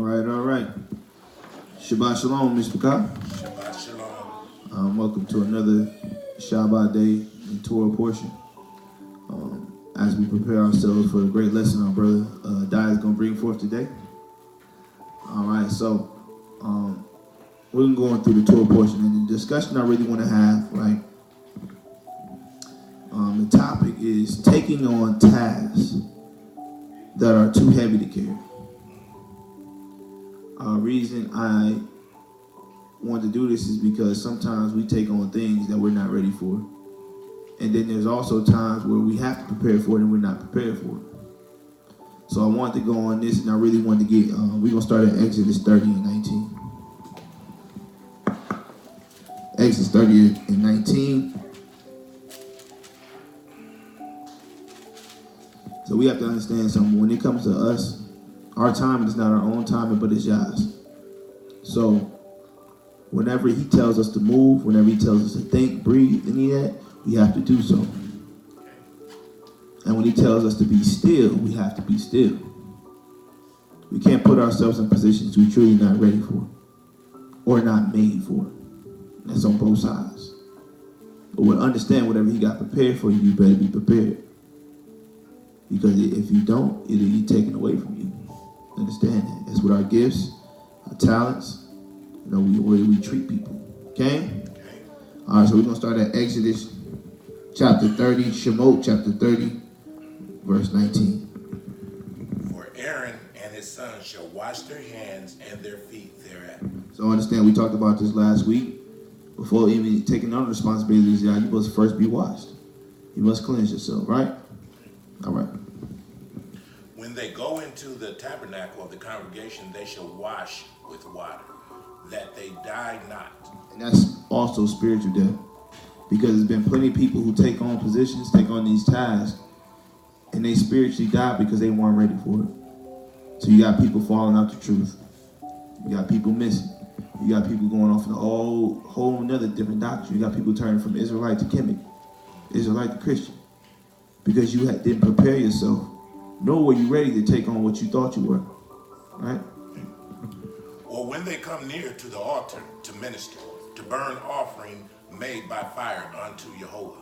All right. Shabbat Shalom, Mr. Cobb. Shabbat Shalom. Welcome to another Shabbat day in Torah portion. As we prepare ourselves for the great lesson our brother Dai is going to bring forth today. All right, so we're going through the Torah portion, and the discussion I really want to have, right? The topic is taking on tasks that are too heavy to carry. Reason I want to do this is because sometimes we take on things that we're not ready for. And then there's also times where we have to prepare for it and we're not prepared for it. So I wanted to go on this, and I really wanted to get, we're going to start at Exodus 30 and 19. Exodus 30 and 19. So we have to understand something. When it comes to us, our time is not our own time, but it's Yah's. So whenever he tells us to move, whenever he tells us to think, breathe, any of that, we have to do so. And when he tells us to be still, we have to be still. We can't put ourselves in positions we're truly not ready for or not made for. That's on both sides. But we'll understand whatever he got prepared for you, you better be prepared. Because if you don't, it'll be taken away from you. Understand that. That's with our gifts, our talents, the way we treat people. Okay? All right, so we're going to start at Exodus chapter 30, Shemot chapter 30, verse 19. For Aaron and his sons shall wash their hands and their feet thereat. So understand, we talked about this last week. Before even taking on responsibilities, you must first be washed. You must cleanse yourself, right? All right. When they go into the tabernacle of the congregation, they shall wash with water, that they die not. And that's also spiritual death. Because there's been plenty of people who take on positions, take on these tasks, and they spiritually die because they weren't ready for it. So you got people falling out the truth. You got people missing. You got people going off in a whole another different doctrine. You got people turning from Israelite to Kemet, Israelite to Christian. Because you didn't prepare yourself, nor were you ready to take on what you thought you were. Right? Or when they come near to the altar to minister, to burn offering made by fire unto Jehovah.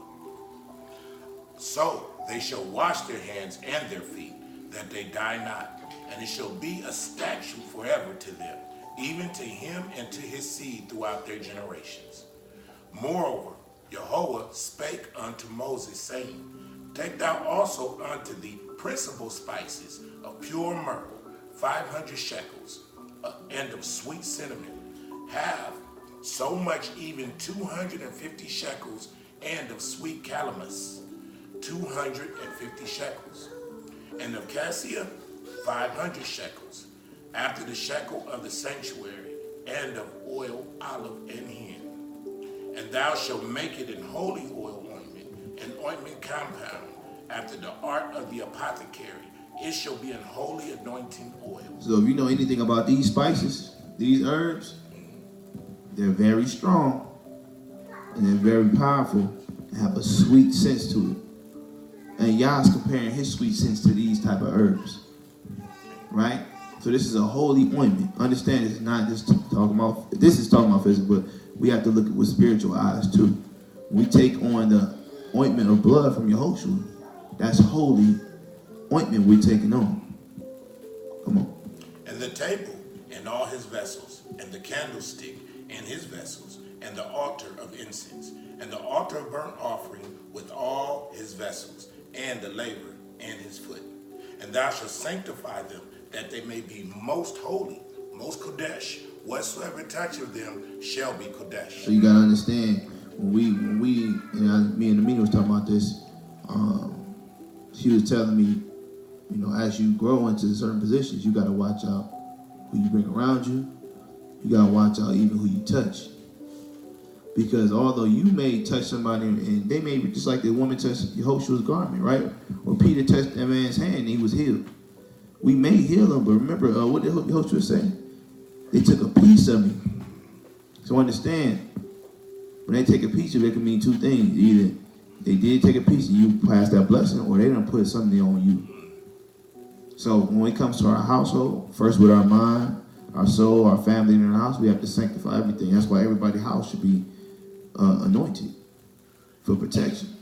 So they shall wash their hands and their feet, that they die not. And it shall be a statute forever to them, even to him and to his seed throughout their generations. Moreover, Jehovah spake unto Moses, saying, Take thou also unto thee principal spices of pure myrrh, 500 shekels, and of sweet cinnamon. Have so much, even 250 shekels, and of sweet calamus, 250 shekels, and of cassia, 500 shekels, after the shekel of the sanctuary, and of oil, olive, and hin. And thou shalt make it an holy oil ointment, an ointment compound, after the art of the apothecary. It shall be an holy anointing oil. So if you know anything about these spices, these herbs, they're very strong, and they're very powerful, and have a sweet sense to it. And Yah's comparing his sweet sense to these type of herbs. Right? So this is a holy ointment. Understand, it's not just talking about, this is talking about physical, but we have to look at with spiritual eyes too. We take on the ointment of blood from Yehoshua. That's holy ointment we're taking on. Come on. And the table and all his vessels, and the candlestick and his vessels, and the altar of incense, and the altar of burnt offering with all his vessels, and the laver and his foot. And thou shalt sanctify them, that they may be most holy, most kodesh. Whatsoever toucheth them shall be kodesh. So you gotta understand, when we me and Amina was talking about this, she was telling me, as you grow into certain positions, you gotta watch out who you bring around you. You gotta watch out even who you touch. Because although you may touch somebody and they may be just like the woman touched Yehoshua's garment, right? Or Peter touched that man's hand and he was healed. We may heal him, but remember, what did Yehoshua say? They took a piece of me. So understand, when they take a piece of it, it can mean two things. Either they did take a piece and you passed that blessing, or they done put something on you. So when it comes to our household, first with our mind, our soul, our family, and our house. We have to sanctify everything. That's why everybody's house should be anointed for protection.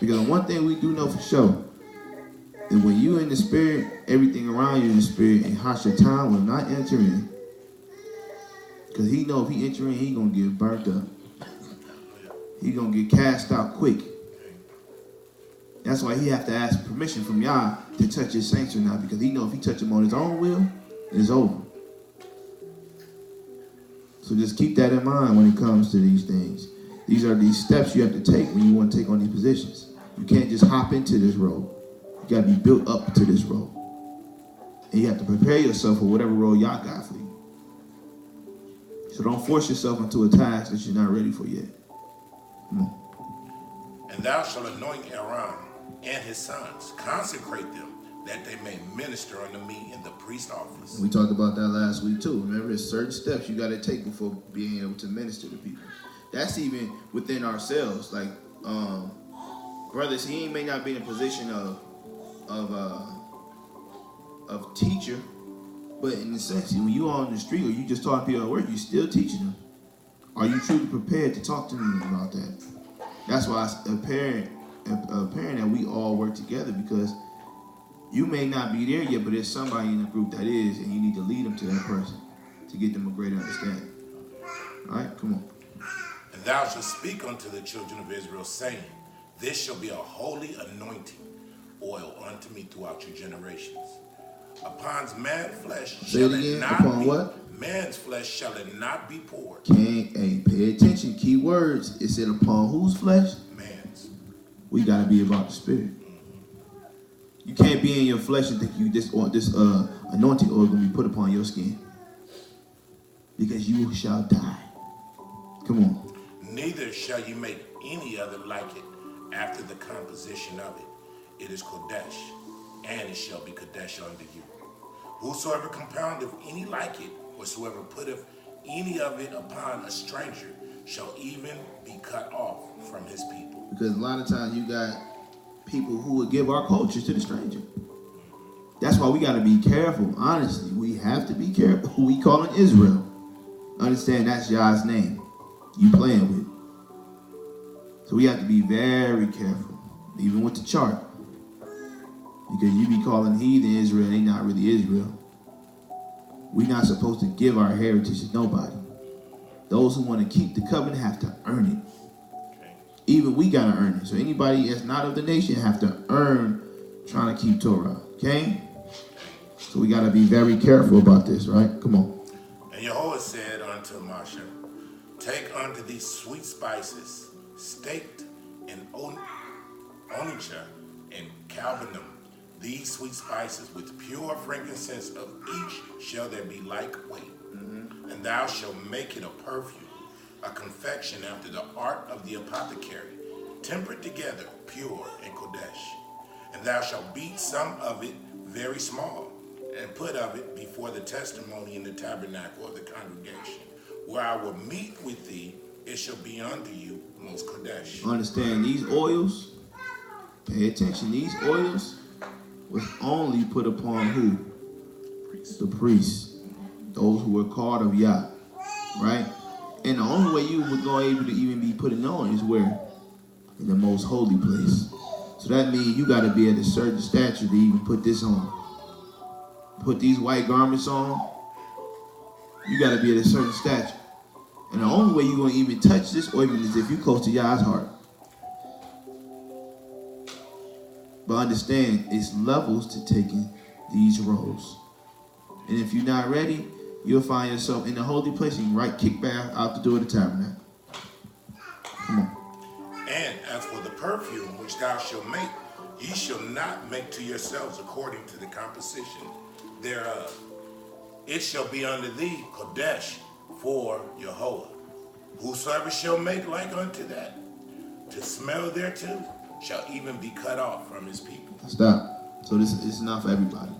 Because one thing we do know for sure is when you in the spirit, everything around you in the spirit, and Hashatan will not enter in. Because he know if he enter in, he gonna get burnt up. He gonna get cast out quick. That's why he have to ask permission from Yah to touch his saints or not, because he know if he touch them on his own will, it's over. So just keep that in mind when it comes to these things. These are these steps you have to take when you want to take on these positions. You can't just hop into this role. You got to be built up to this role. And you have to prepare yourself for whatever role Yah got for you. So don't force yourself into a task that you're not ready for yet. Come on. And thou shalt anoint Aaron and his sons, consecrate them, that they may minister unto me in the priest office. We talked about that last week too. Remember, there's certain steps you got to take before being able to minister to people. That's even within ourselves. Like, brothers, he may not be in a position of teacher, but in the sense, when you are on the street or you just talk to people at work, you still teaching them. Are you truly prepared to talk to them about that? That's why it's apparent that we all work together, because you may not be there yet, but there's somebody in the group that is, and you need to lead them to that person to get them a greater understanding. All right, come on. And thou shalt speak unto the children of Israel, saying, this shall be a holy anointing oil unto me throughout your generations. Upon man's flesh shall it not Upon be. what? Man's flesh shall it not be poured. Pay attention. Key words. It said upon whose flesh? Man's. We got to be about the spirit. You can't be in your flesh and think this anointing oil is going to be put upon your skin, because you shall die. Come on. Neither shall you make any other like it after the composition of it. It is Kodesh, and it shall be Kodesh unto you. Whosoever compoundeth any like it, whatsoever putteth any of it upon a stranger, shall even be cut off from his people. Because a lot of times you got people who would give our culture to the stranger. That's why we got to be careful. Honestly, we have to be careful who we call in Israel. Understand that's Yah's name you playing with. So we have to be very careful, even with the chart. Because you be calling heathen Israel, they not really Israel. We're not supposed to give our heritage to nobody. Those who want to keep the covenant have to earn it. Okay. Even we got to earn it. So anybody that's not of the nation have to earn trying to keep Torah. Okay? So we got to be very careful about this, right? Come on. And Yehovah said unto Moshe, take unto these sweet spices, staked in onycha and calbanum, these sweet spices with pure frankincense of each shall there be like weight. And thou shalt make it a perfume, a confection after the art of the apothecary, tempered together, pure and kodesh. And thou shalt beat some of it very small, and put of it before the testimony in the tabernacle of the congregation. Where I will meet with thee, it shall be unto you most kodesh. Understand, these oils, pay attention, these oils was only put upon who? The priests. Those who were called of Yah. Right? And the only way you were going to be able to even be put on is where? In the most holy place. So that means you got to be at a certain stature to even put this on. Put these white garments on. You got to be at a certain stature. And the only way you're going to even touch this oil is if you're close to Yah's heart. But understand, it's levels to taking these roles. And if you're not ready, you'll find yourself in the holy place and right kick back out the door of the tabernacle. Come on. And as for the perfume which thou shalt make, ye shall not make to yourselves according to the composition thereof. It shall be unto thee kodesh for Yehovah. Whosoever shall make like unto that, to smell thereto, shall even be cut off from his people. Stop. So this is not for everybody.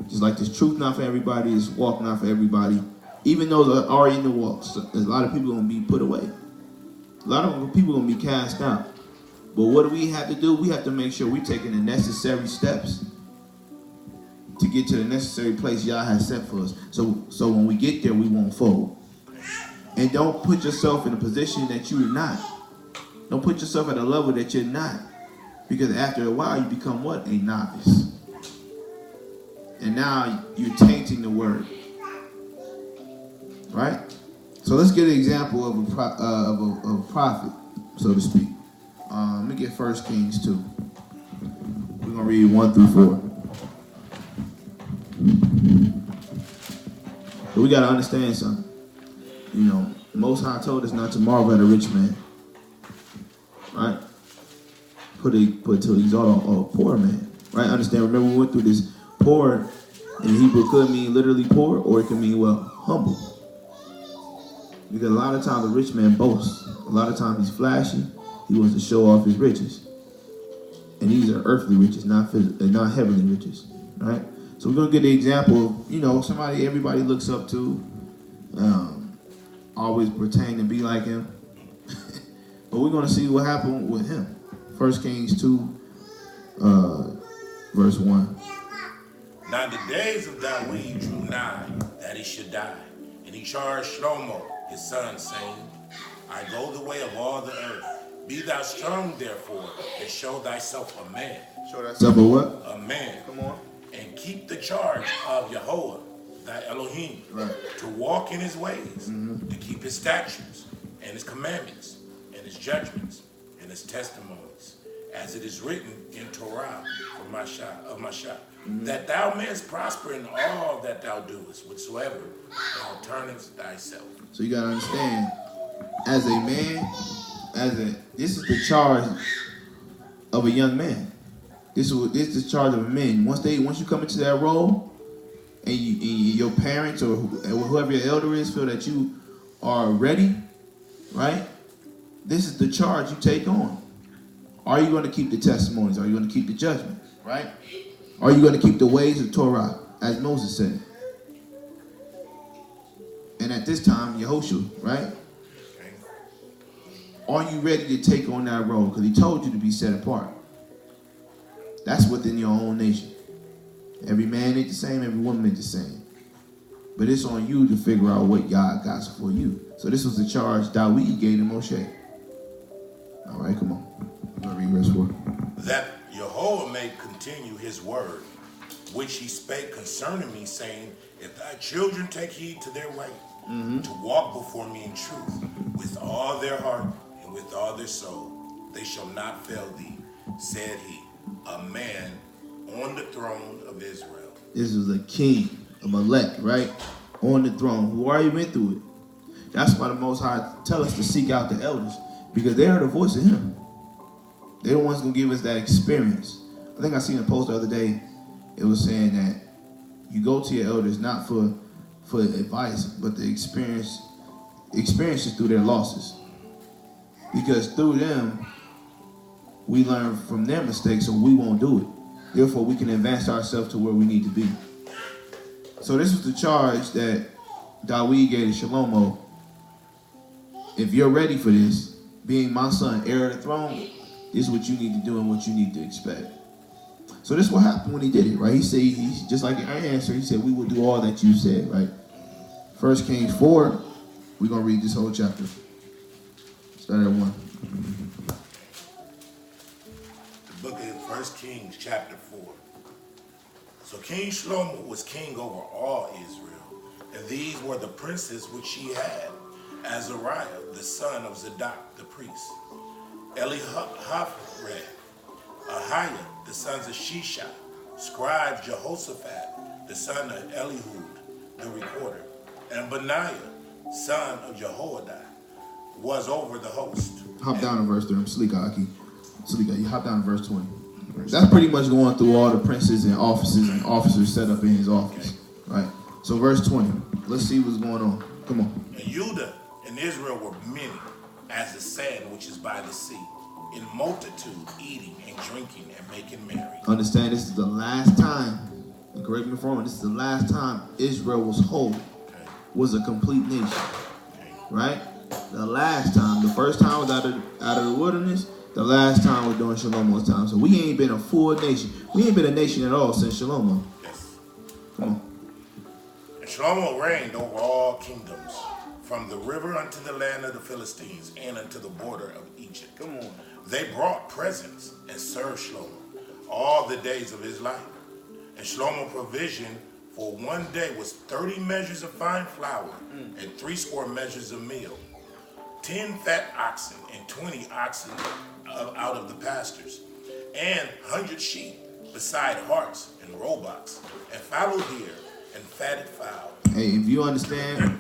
Just like this truth not for everybody, this walk not for everybody. Even those that are in the walks, there's a lot of people going to be put away. A lot of people going to be cast out. But what do we have to do? We have to make sure we're taking the necessary steps to get to the necessary place Yah has set for us. So when we get there, we won't fold. And don't put yourself in a position that you're not. Don't put yourself at a level that you're not. Because after a while, you become what? A novice. And now you're tainting the word. Right? So let's get an example of a prophet, so to speak. Let me get 1 Kings 2. We're going to read 1 through 4. But we got to understand something. You know, Most High told us not to marvel at a rich man. Right? Put to exalt a poor man. Right? Understand, remember we went through this. Poor in Hebrew could mean literally poor, or it can mean, well, humble. Because a lot of times a rich man boasts. A lot of times he's flashy. He wants to show off his riches. And these are earthly riches, not heavenly riches. Right? So we're going to get the example of, you know, somebody everybody looks up to. Always pretend to be like him. But we're going to see what happened with him. 1 Kings 2, verse 1. Now the days of Dawid drew nigh that he should die. And he charged Shlomo, his son, saying, I go the way of all the earth. Be thou strong, therefore, and show thyself a man. Show thyself a what? A man. Come on. And keep the charge of Jehovah, thy Elohim, right, to walk in his ways, to keep his statutes, and his commandments, and his judgments, and his testimonies, as it is written in Torah of Mashah, that thou mayest prosper in all that thou doest, whatsoever thou turnest thyself. So you gotta understand, as a man, this is the charge of a young man. This is the charge of a man. Once you come into that role, and your parents or whoever your elder is feel that you are ready, right? This is the charge you take on. Are you going to keep the testimonies? Are you going to keep the judgment? Right? Are you going to keep the ways of Torah, as Moses said? And at this time, Yehoshua, right? Are you ready to take on that role? Because he told you to be set apart. That's within your own nation. Every man ain't the same, every woman ain't the same. But it's on you to figure out what Yah got for you. So this was the charge Dawid gave to Moshe. All right, come on. I'm going to read verse 4. That Jehovah may continue his word, which he spake concerning me, saying, if thy children take heed to their way, to walk before me in truth, with all their heart and with all their soul, they shall not fail thee, said he, a man on the throne of Israel. This was a king, a Malek, right? On the throne, who already went through it. That's why the Most High tell us to seek out the elders, because they are the voice of him. They're the ones going to give us that experience. I think I seen a post the other day. It was saying that you go to your elders not for advice, but the experiences through their losses. Because through them, we learn from their mistakes, so we won't do it. Therefore, we can advance ourselves to where we need to be. So this was the charge that Dawid gave to Shlomo. If you're ready for this, being my son, heir of the throne, this is what you need to do and what you need to expect. So this is what happened when he did it, right? He said, just like our answer, he said, we will do all that you said, right? 1 Kings 4, we're going to read this whole chapter. Start at 1. The book of 1 Kings, chapter 4. So King Shlomo was king over all Israel, and these were the princes which he had: Azariah, the son of Zadok, the priest; Elihophred, Ahiah, the sons of Shisha; scribe Jehoshaphat, the son of Elihud, the recorder; and Benaiah, son of Jehoiada, was over the host. Hop down to verse 3. Slika, you hop down to verse 20. That's pretty much going through all the princes and officers set up in his office. Okay. Right? So verse 20. Let's see what's going on. Come on. And Judah and Israel were many, as the sand which is by the sea, in multitude, eating and drinking and making merry. Understand, this is the last time, and correct me if I'm wrong, this is the last time Israel was whole, was a complete nation. Right? The last time. The first time was out of the wilderness. The last time was during Shlomo's time. So we ain't been a full nation. We ain't been a nation at all since Shlomo. Yes. Come on. And Shlomo reigned over all kingdoms, from the river unto the land of the Philistines, and unto the border of Egypt. Come on. They brought presents and served Shlomo all the days of his life. And Shlomo's provision for one day was 30 measures of fine flour and 60 measures of meal, 10 fat oxen and 20 oxen out of the pastures, and 100 sheep, beside harts and roebucks, and fallow deer and fatted fowl. Hey, if you understand,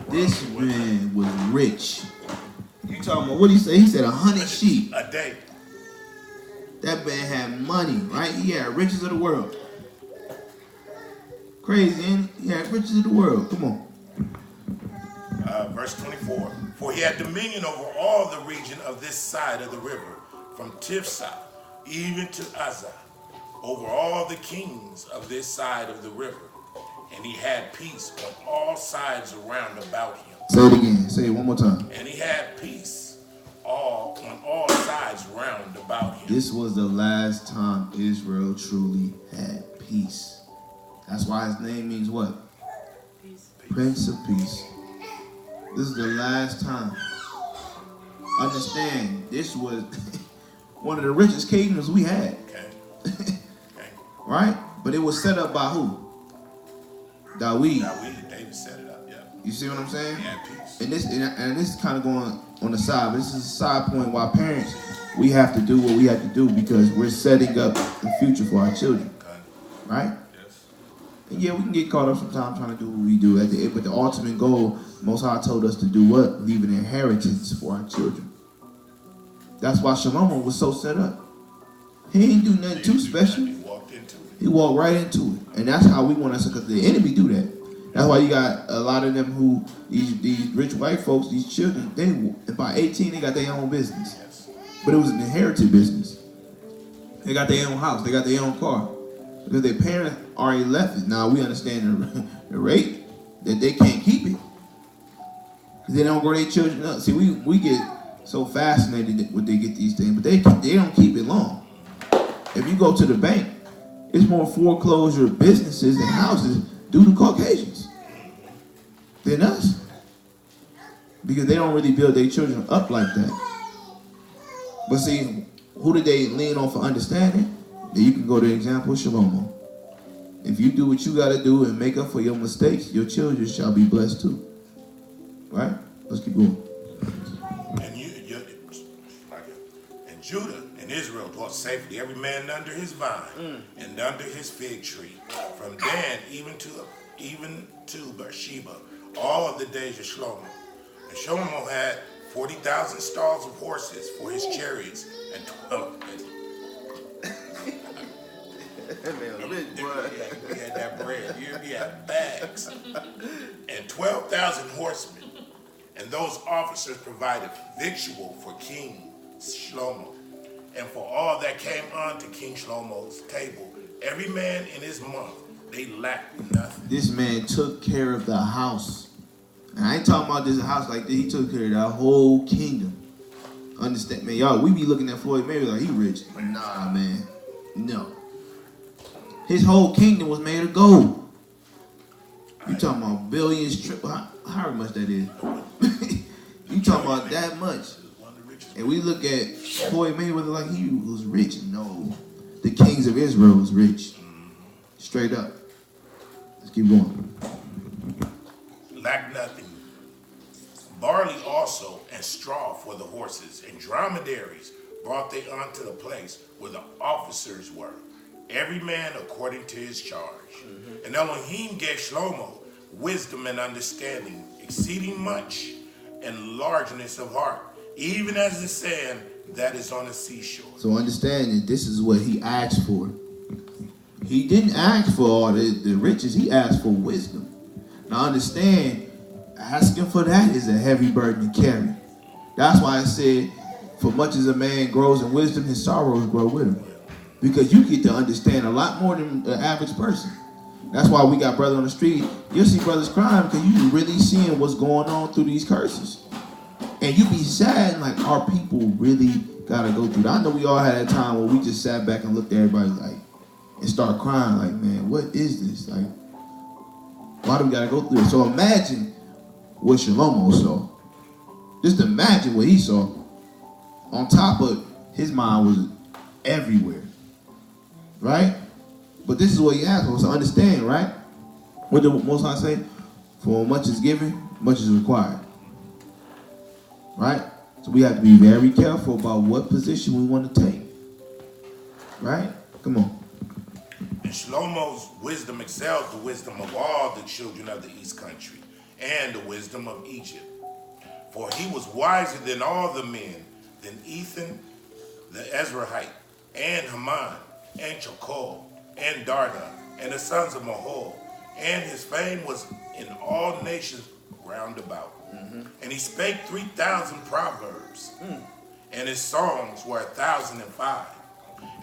this man was rich. You talking about, what did he say? He said 100 sheep. A day. That man had money, right? He had riches of the world. Crazy, ain't he? He had riches of the world. Come on. Verse 24. For he had dominion over all the region of this side of the river, from Tifsah even to Azah, over all the kings of this side of the river. And he had peace on all sides around about him. Say it again. Say it one more time. And he had peace on all sides round about him. This was the last time Israel truly had peace. That's why his name means what? Peace. Prince of Peace. This is the last time. Understand, this was one of the richest kingdoms we had. Okay. Right? But it was set up by who? David. David set it up, yeah. You see what I'm saying? He had peace. And this is kind of going on the side. But this is a side point why parents, we have to do what we have to do because we're setting up the future for our children. Okay. Right? Yes. And yeah, we can get caught up sometimes trying to do what we do. But the ultimate goal, Most High told us to do what? Leave an inheritance for our children. That's why Shlomo was so set up. He ain't do nothing too special. He walked into it. He walked right into it. And that's how we want us to, because the enemy do that. That's why you got a lot of them who, these rich white folks, these children, by 18, they got their own business. Yes. But it was an inherited business. They got their own house. They got their own car. Because their parents already left it. Now we understand the rate that they can't keep it. Because they don't grow their children up. See, we get so fascinated when they get these things, but they don't keep it long. If you go to the bank, it's more foreclosure businesses and houses due to Caucasians than us. Because they don't really build their children up like that. But see, who did they lean on for understanding? Then you can go to the example of Shlomo. If you do what you got to do and make up for your mistakes, your children shall be blessed too. Right? Let's keep going. And Judah and Israel dwelt safely, every man under his vine and under his fig tree, from Dan even to Beersheba, all of the days of Shlomo. And Shlomo had 40,000 stalls of horses for his chariots, and 12. He had that bread. He had bags, and 12,000 horsemen. And those officers provided victual for King Shlomo, and for all that came on to King Shlomo's table, every man in his month. They lacked nothing. This man took care of the house. And I ain't talking about this house like this. He took care of that whole kingdom. Understand, man? Y'all, we be looking at Floyd Mayweather like he rich. But nah, man. No. His whole kingdom was made of gold. You talking about billions, however much that is. You talking about that much. And we look at Floyd Mayweather like he was rich. No. The kings of Israel was rich. Straight up. Let's keep going. Lack nothing. Barley also and straw for the horses, and dromedaries brought they unto the place where the officers were, every man according to his charge. And Elohim gave Shlomo wisdom and understanding, exceeding much, and largeness of heart, even as the sand that is on the seashore. So understand that this is what he asked for. He didn't ask for all the riches. He asked for wisdom. Now understand, asking for that is a heavy burden to carry. That's why I said, for much as a man grows in wisdom, his sorrows grow with him. Because you get to understand a lot more than the average person. That's why we got brother on the street. You'll see brothers crying because you really seeing what's going on through these curses. And you be sad, like, our people really got to go through that. I know we all had a time where we just sat back and looked at everybody like, and start crying like, man, what is this? Like, why do we gotta go through it? So imagine what Shlomo saw. Just imagine what he saw. On top of his mind was everywhere, right? But this is what he asked us to understand, right? What the Most High say? For much is given, much is required, right? So we have to be very careful about what position we want to take, right? Come on. And Shlomo's wisdom excelled the wisdom of all the children of the East Country and the wisdom of Egypt. For he was wiser than all the men, than Ethan the Ezrahite, and Haman, and Chokol, and Darda, and the sons of Mahol. And his fame was in all nations round about. And he spake 3,000 proverbs, and his songs were 1,005.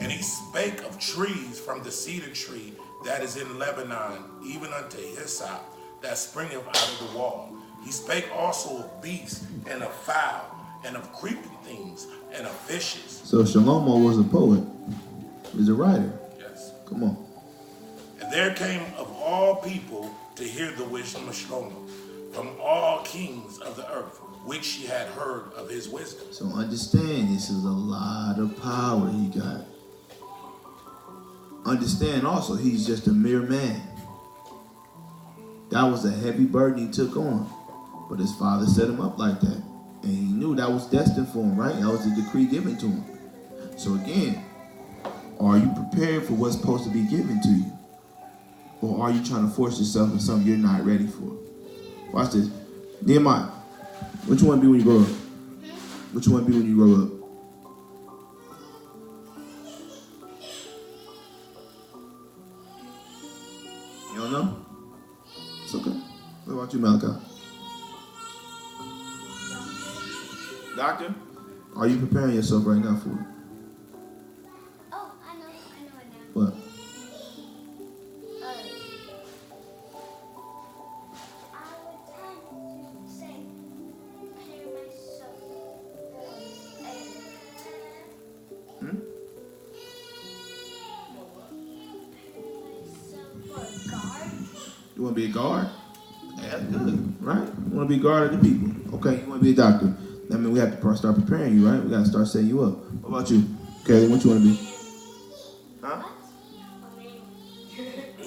And he spake of trees from the cedar tree that is in Lebanon, even unto hyssop that springeth out of the wall. He spake also of beasts, and of fowl, and of creeping things, and of fishes. So Shlomo was a poet. He was a writer. Yes. Come on. And there came of all people to hear the wisdom of Shlomo, from all kings of the earth, which she had heard of his wisdom. So understand, this is a lot of power he got. Understand also, he's just a mere man. That was a heavy burden he took on. But his father set him up like that. And he knew that was destined for him, right? That was the decree given to him. So again, are you prepared for what's supposed to be given to you? Or are you trying to force yourself into something you're not ready for? Watch this. Nehemiah, what you want to be when you grow up? What you want to be when you grow up? You don't know? It's okay. What about you, Malachi? Doctor? Are you preparing yourself right now for it? Oh, I know it now. What? I would tend to say, prepare myself for a guard. You want to be a guard? Yeah, that's good, right? You want to be a guard of the people. Okay, you want to be a doctor. That means we have to start preparing you, right? We got to start setting you up. What about you? Kelly, what you want to be? Huh?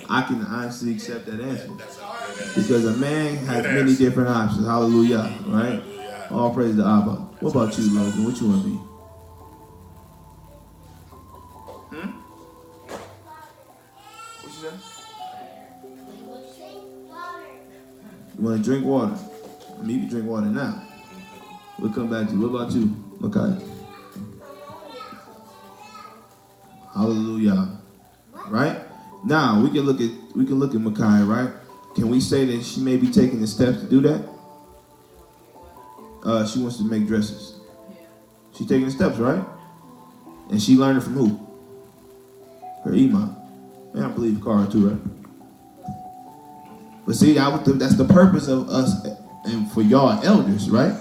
I can honestly accept that answer. Because a man has many different options. Hallelujah, right? All praise to Abba. What about you, Logan? What you want to be? What you say? You want to drink water? I mean, you can drink water now. We'll come back to you. What about you, Makai? Hallelujah. Right? Now we can look at Makai, right? Can we say that she may be taking the steps to do that? She wants to make dresses. She's taking the steps, right? And she learned it from who? Her imam. Man, I believe Cara too, right? But see, that's the purpose of us and for y'all elders, right?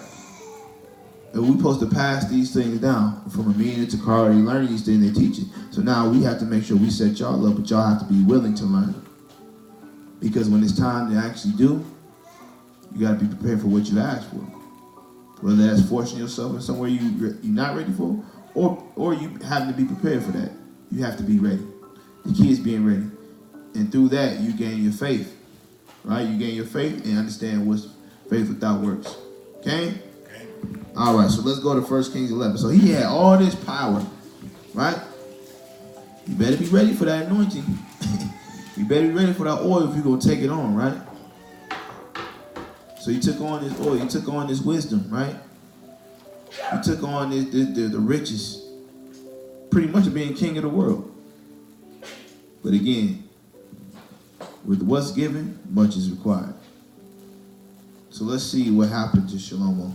And we're supposed to pass these things down from Amina to Cara. They learning these things, they teach it. So now we have to make sure we set y'all up, but y'all have to be willing to learn. Because when it's time to actually do, you got to be prepared for what you asked for. Whether that's forcing yourself in somewhere you're not ready for, or you having to be prepared for that. You have to be ready. The key is being ready. And through that, you gain your faith. Right? You gain your faith and understand what's faith without works. Okay? All right, so let's go to 1 Kings 11. So he had all this power, right? You better be ready for that anointing. You better be ready for that oil if you're going to take it on, right? So he took on this oil. He took on this wisdom, right? He took on the riches. Pretty much of being king of the world. But again, with what's given, much is required. So let's see what happened to Shlomo.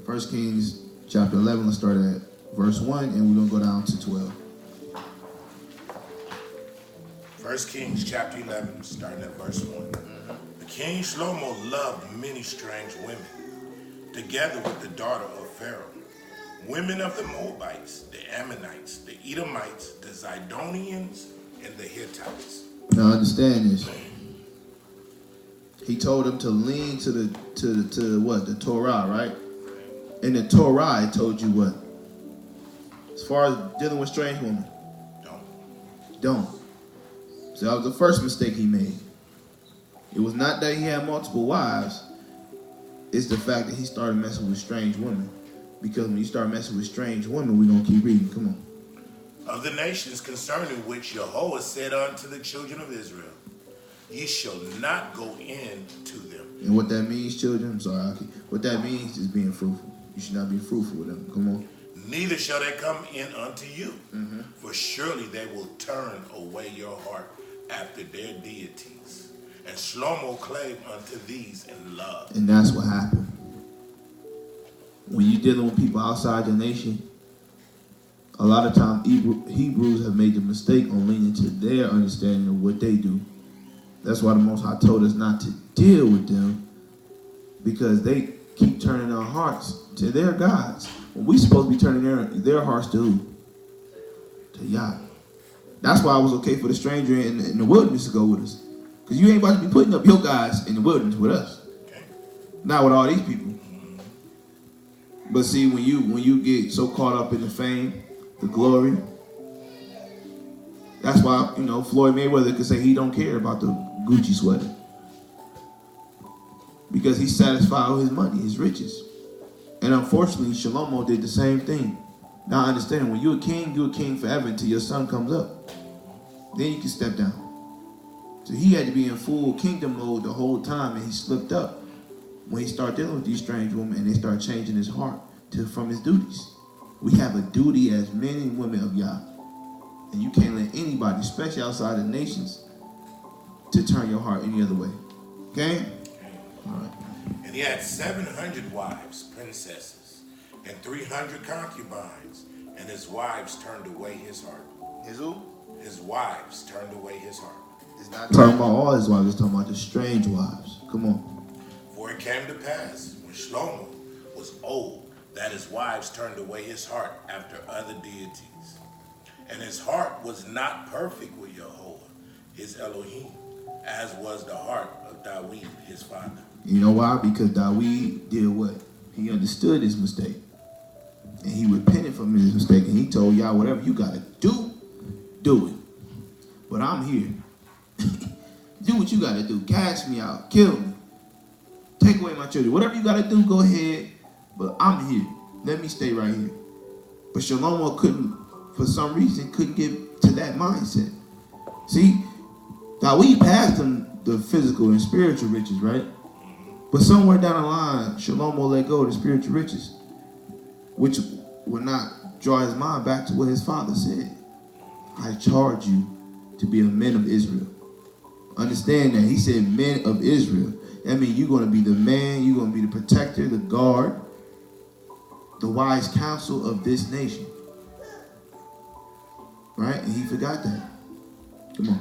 1 Kings chapter 11, let's start at verse 1, and we're going to go down to 12. 1 Kings chapter 11, starting at verse 1. The king Shlomo loved many strange women, together with the daughter of Pharaoh, women of the Moabites, the Ammonites, the Edomites, the Zidonians, and the Hittites. Now understand this. He told them to lean to the Torah, right? In the Torah, it told you what? As far as dealing with strange women, don't. So that was the first mistake he made. It was not that he had multiple wives. It's the fact that he started messing with strange women. Because when you start messing with strange women, we're going to keep reading. Come on. Of the nations concerning which Jehovah said unto the children of Israel, ye shall not go in to them. And what that means, children, I'm sorry, what that means is being fruitful. You should not be fruitful with them. Come on. Neither shall they come in unto you, for surely they will turn away your heart after their deities. And Shlomo clave unto these in love. And that's what happened. When you're dealing with people outside your nation, a lot of times Hebrews have made the mistake on leaning to their understanding of what they do. That's why the Most High told us not to deal with them, because they keep turning our hearts to their gods. When we supposed to be turning their hearts to who? To Yah. That's why it was okay for the stranger in the wilderness to go with us. Because you ain't about to be putting up your gods in the wilderness with us. Okay. Not with all these people. But see, when you get so caught up in the fame, the glory, that's why, Floyd Mayweather could say he don't care about the Gucci sweater. Because he's satisfied with his money, his riches. And unfortunately, Shlomo did the same thing. Now understand, when you're a king forever until your son comes up. Then you can step down. So he had to be in full kingdom mode the whole time, and he slipped up when he started dealing with these strange women, and they started changing his heart from his duties. We have a duty as men and women of Yah. And you can't let anybody, especially outside the nations, to turn your heart any other way. Okay? All right. And he had 700 wives, princesses, and 300 concubines, and his wives turned away his heart. His who? His wives turned away his heart. It's not talking about all his wives, it's talking about the strange wives. Come on. For it came to pass, when Shlomo was old, that his wives turned away his heart after other deities. And his heart was not perfect with Jehovah, his Elohim, as was the heart of David, his father. You know why? Because David did what? He understood his mistake. And he repented from his mistake. And he told Yah, whatever you got to do it. But I'm here. Do what you got to do. Cast me out. Kill me. Take away my children. Whatever you got to do, go ahead. But I'm here. Let me stay right here. But Shlomo for some reason, couldn't get to that mindset. See, David passed him the physical and spiritual riches, right? But somewhere down the line, Shlomo let go of the spiritual riches, which would not draw his mind back to what his father said. I charge you to be a man of Israel. Understand that. He said men of Israel. That means you're going to be the man, you're going to be the protector, the guard, the wise counsel of this nation. Right? And he forgot that. Come on.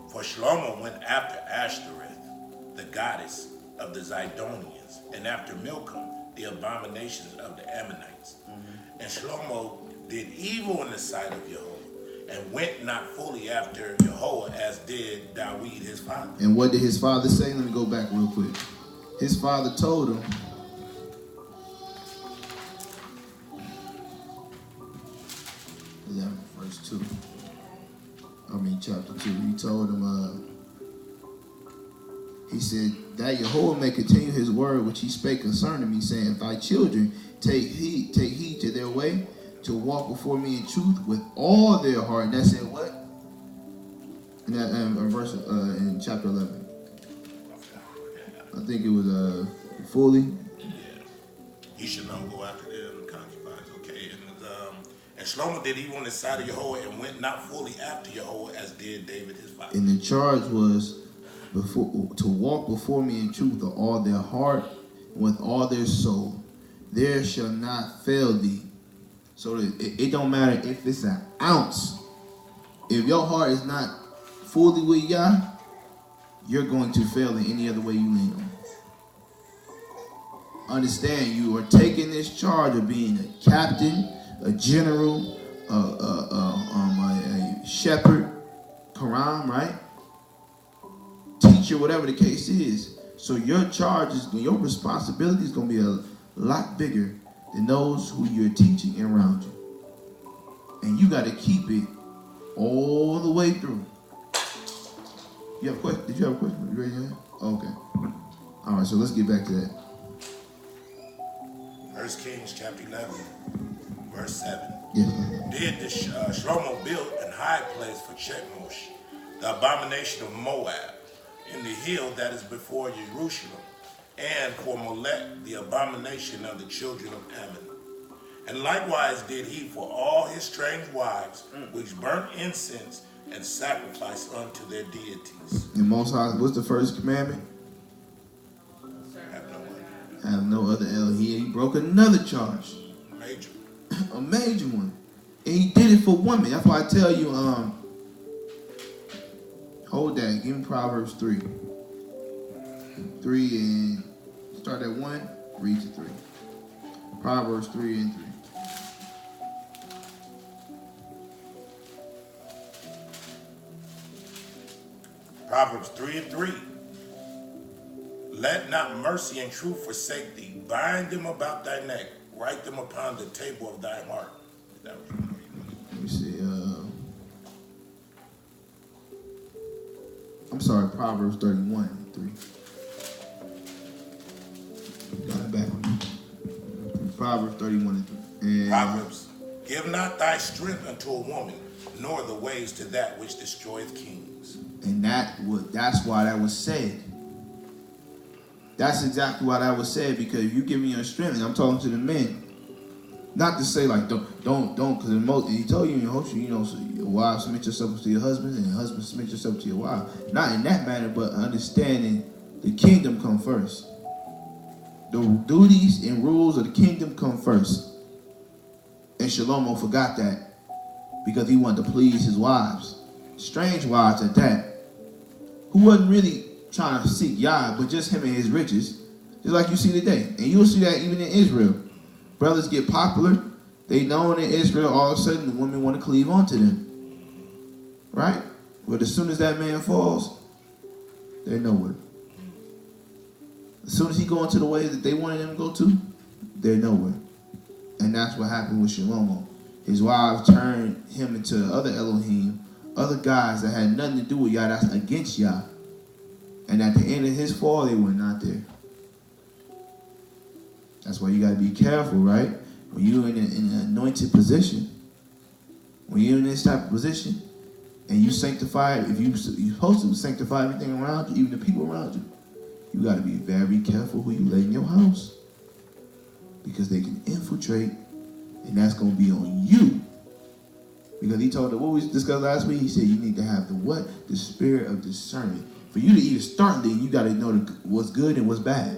For Shlomo went after Ashtoreth, the goddess of the Zidonians, and after Milcom, the abominations of the Ammonites. And Shlomo did evil in the sight of Jehovah, and went not fully after Jehovah as did David his father. And what did his father say? Let me go back real quick. His father told him, 11, verse 2. Chapter 2. He told him, he said, that Jehovah may continue his word which he spake concerning me, saying, thy children take heed to their way, to walk before me in truth with all their heart. And that said what? In that verse in chapter 11. I think it was fully. Yeah. He should not go after them concubines. Okay. And Shlomo did evil in the sight of Jehovah, and went not fully after Jehovah as did David his father. And the charge was to walk before me in truth with all their heart and with all their soul. There shall not fail thee. So it don't matter if it's an ounce. If your heart is not fully with Yah, you're going to fail in any other way you lean on. Understand, you are taking this charge of being a captain, a general, a shepherd, Quran, right? Teacher, whatever the case is. So your your responsibility is going to be a lot bigger than those who you're teaching around you. And you got to keep it all the way through. You have a question? Did you have a question? You raise your hand? Okay. All right, so let's get back to that. 1 Kings chapter 11, verse 7. Yes. Did the Shlomo build an high place for Chemosh, the abomination of Moab, in the hill that is before Jerusalem, and for Molech, the abomination of the children of Ammon. And likewise did he for all his strange wives, which burnt incense and sacrificed unto their deities. And Most High, what's the first commandment? Have no one. Have no other Elohim. He broke another charge. Major. A major one. And he did it for women. That's why I tell you, hold that. Give me Proverbs 3. 3 and start at 1, read to 3. Proverbs 3 and 3. Proverbs 3 and 3. Let not mercy and truth forsake thee. Bind them about thy neck. Write them upon the table of thy heart. Is that what you want to read? Let me see. I'm sorry, Proverbs 31 and 3. Got it back on me. Proverbs 31 and 3. And Proverbs. Give not thy strength unto a woman, nor the ways to that which destroyeth kings. And that's why that was said. That's exactly why that was said, because if you give me your strength, and I'm talking to the men, not to say like don't, because he told you in your Hosea, so your wife submit yourself to your husband, and your husband submit yourself to your wife. Not in that manner, but understanding the kingdom come first. The duties and rules of the kingdom come first. And Shlomo forgot that because he wanted to please his wives, strange wives at that, who wasn't really trying to seek Yah, but just him and his riches, just like you see today. And you'll see that even in Israel. Brothers get popular. They known in Israel, all of a sudden the women want to cleave onto them. Right? But as soon as that man falls, they're nowhere. As soon as he go into the way that they wanted him to go to, they're nowhere. And that's what happened with Shlomo. His wives turned him into other Elohim, other guys that had nothing to do with Yah, that's against Yah. And at the end of his fall, they were not there. That's why you got to be careful, right? When you're in an anointed position, when you're in this type of position, and you sanctify, if you're supposed to sanctify everything around you, even the people around you, you got to be very careful who you let in your house. Because they can infiltrate, and that's going to be on you. Because he told them, what we discussed last week, he said you need to have the what? The spirit of discernment. For you to even start then, you got to know what's good and what's bad.